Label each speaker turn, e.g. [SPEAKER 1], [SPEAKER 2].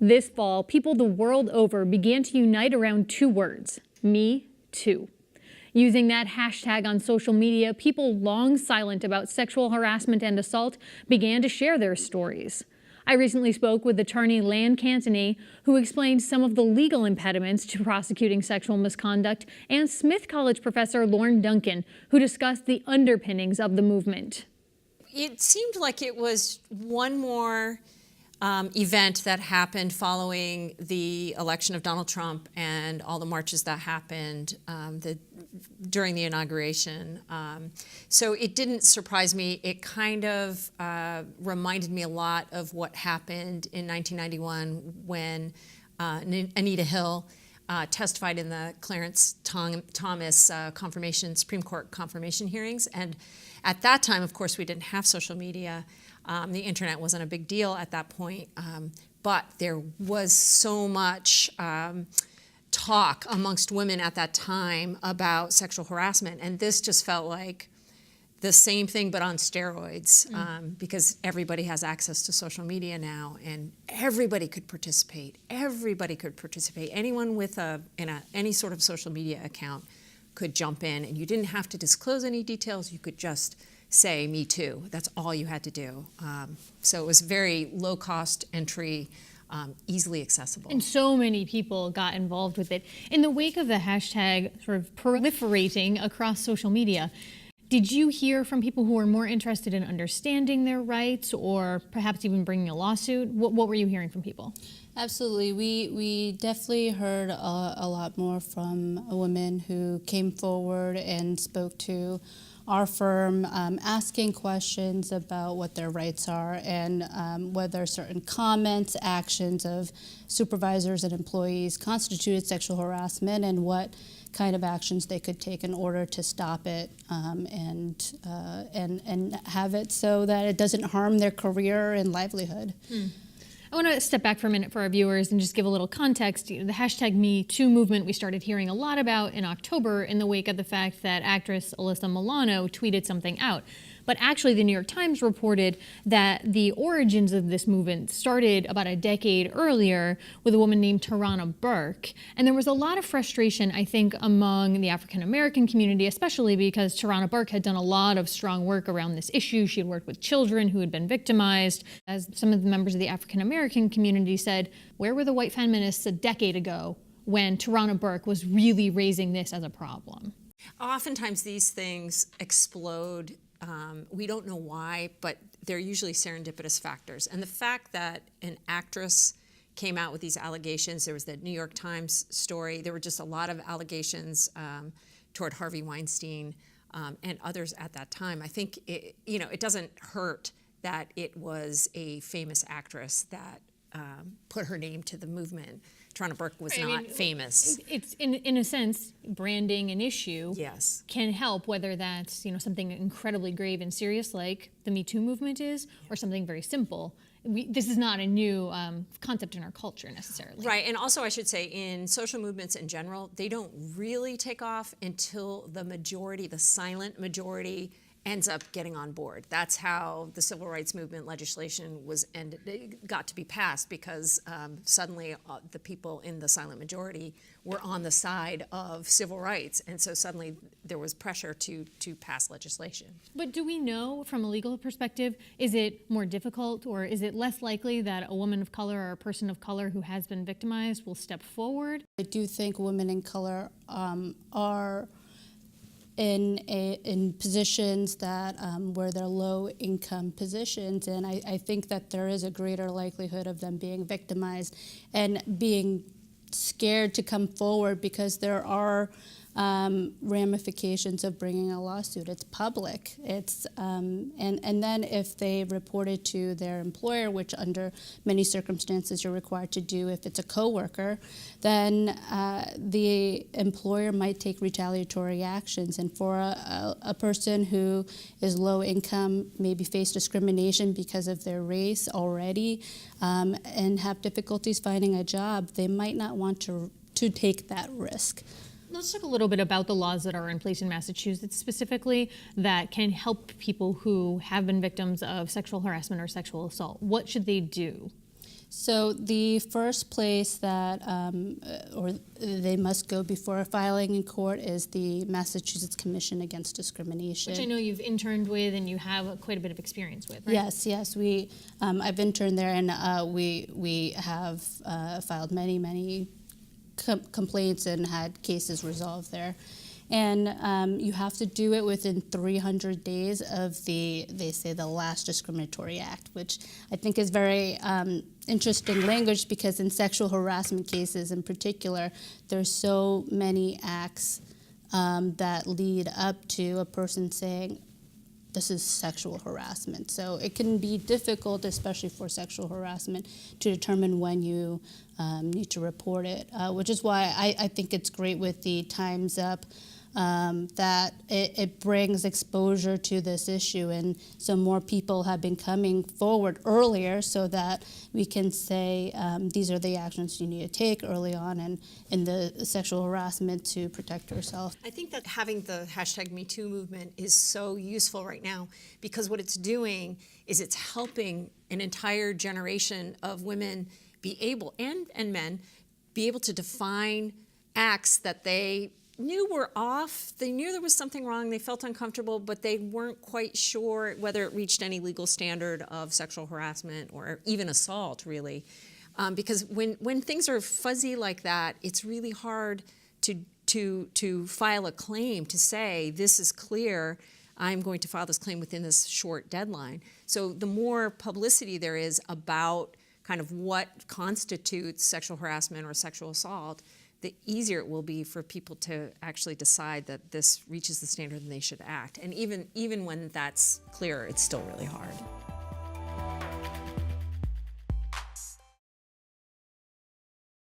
[SPEAKER 1] This fall, people the world over began to unite around two words: Me Too. Using that hashtag on social media, people long silent about sexual harassment and assault began to share their stories. I recently spoke with attorney Lan Cantony, who explained some of the legal impediments to prosecuting sexual misconduct, and Smith College professor Lauren Duncan, who discussed the underpinnings of the movement.
[SPEAKER 2] It seemed like it was one more event that happened following the election of Donald Trump and all the marches that happened during the inauguration. So it didn't surprise me. It kind of reminded me a lot of what happened in 1991 when Anita Hill testified in the Clarence Thomas Supreme Court confirmation hearings. And at that time, of course, we didn't have social media. The internet wasn't a big deal at that point, but there was so much talk amongst women at that time about sexual harassment, and this just felt like the same thing but on steroids, because everybody has access to social media now, and everybody could participate. Everybody could participate. Anyone with any sort of social media account could jump in, and you didn't have to disclose any details. You could just say "Me Too." That's all you had to do. So it was very low-cost entry, easily accessible.
[SPEAKER 1] And so many people got involved with it. In the wake of the hashtag sort of proliferating across social media, did you hear from people who were more interested in understanding their rights or perhaps even bringing a lawsuit? What were you hearing from people?
[SPEAKER 3] Absolutely. We definitely heard a lot more from women who came forward and spoke to our firm, asking questions about what their rights are and whether certain comments, actions of supervisors and employees constituted sexual harassment and what kind of actions they could take in order to stop it and have it so that it doesn't harm their career and livelihood.
[SPEAKER 1] I want to step back for a minute for our viewers and just give a little context. The hashtag Me Too movement we started hearing a lot about in October in the wake of the fact that actress Alyssa Milano tweeted something out. But actually, the New York Times reported that the origins of this movement started about a decade earlier with a woman named Tarana Burke. And there was a lot of frustration, I think, among the African-American community, especially because Tarana Burke had done a lot of strong work around this issue. She had worked with children who had been victimized. As some of the members of the African-American community said, where were the white feminists a decade ago when Tarana Burke was really raising this as a problem?
[SPEAKER 2] Oftentimes these things explode. We don't know why, but they're usually serendipitous factors. And the fact that an actress came out with these allegations, there was the New York Times story, there were just a lot of allegations toward Harvey Weinstein and others at that time. I think it doesn't hurt that it was a famous actress that put her name to the movement. Tarana Burke was not famous.
[SPEAKER 1] It's in a sense, branding an issue
[SPEAKER 2] yes.
[SPEAKER 1] can help, whether that's something incredibly grave and serious like the Me Too movement is, or something very simple. This is not a new concept in our culture necessarily.
[SPEAKER 2] Right, and also I should say in social movements in general, they don't really take off until the majority, the silent majority, ends up getting on board. That's how the civil rights movement legislation got to be passed, because suddenly the people in the silent majority were on the side of civil rights, and so suddenly there was pressure to pass legislation.
[SPEAKER 1] But do we know from a legal perspective, is it more difficult or is it less likely that a woman of color or a person of color who has been victimized will step forward?
[SPEAKER 3] I do think women in color are in positions that where they're low income positions, and I think that there is a greater likelihood of them being victimized and being scared to come forward because there are ramifications of bringing a lawsuit. It's public. It's and then if they report it to their employer, which under many circumstances you're required to do if it's a coworker, then the employer might take retaliatory actions. And for a person who is low income, maybe face discrimination because of their race already, and have difficulties finding a job, they might not want to take that risk.
[SPEAKER 1] Let's talk a little bit about the laws that are in place in Massachusetts specifically that can help people who have been victims of sexual harassment or sexual assault. What should they do?
[SPEAKER 3] So the first place that, or they must go before filing in court is the Massachusetts Commission Against Discrimination.
[SPEAKER 1] Which I know you've interned with and you have quite a bit of experience with, right?
[SPEAKER 3] Yes. I've interned there, and we have filed many complaints and had cases resolved there. And you have to do it within 300 days of they say the last discriminatory act, which I think is very interesting language, because in sexual harassment cases in particular, there's so many acts that lead up to a person saying, this is sexual harassment. So it can be difficult, especially for sexual harassment, to determine when you need to report it, which is why I think it's great with the Time's Up, that it brings exposure to this issue, and so more people have been coming forward earlier so that we can say these are the actions you need to take early on in the sexual harassment to protect yourself.
[SPEAKER 2] I think that having the hashtag MeToo movement is so useful right now, because what it's doing is it's helping an entire generation of women be able, and men, be able to define acts that they knew were off. They knew there was something wrong. They felt uncomfortable, but they weren't quite sure whether it reached any legal standard of sexual harassment or even assault, really. Because when things are fuzzy like that, it's really hard to file a claim to say, this is clear, I'm going to file this claim within this short deadline. So the more publicity there is about kind of what constitutes sexual harassment or sexual assault, the easier it will be for people to actually decide that this reaches the standard and they should act. And even when that's clear, it's still really hard.